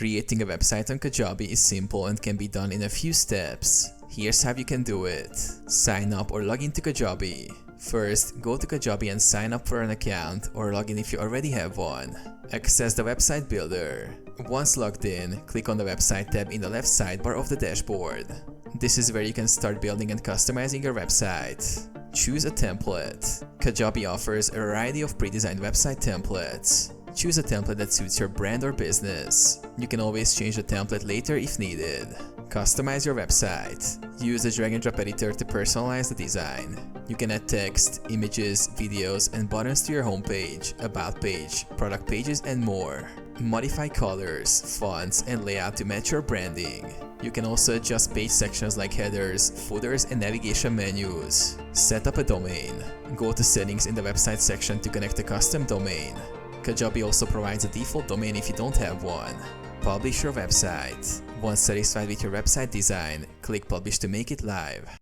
Creating a website on Kajabi is simple and can be done in a few steps. Here's how you can do it. Sign up or log into Kajabi. First, go to Kajabi and sign up for an account or log in if you already have one. Access the website builder. Once logged in, click on the website tab in the left sidebar of the dashboard. This is where you can start building and customizing your website. Choose a template. Kajabi offers a variety of pre-designed website templates. Choose a template that suits your brand or business. You can always change the template later if needed. Customize your website. Use the drag and drop editor to personalize the design. You can add text, images, videos, and buttons to your homepage, about page, product pages, and more. Modify colors, fonts, and layout to match your branding. You can also adjust page sections like headers, footers, and navigation menus. Set up a domain. Go to settings in the website section to connect a custom domain. Kajabi also provides a default domain if you don't have one. Publish your website. Once satisfied with your website design, click Publish to make it live.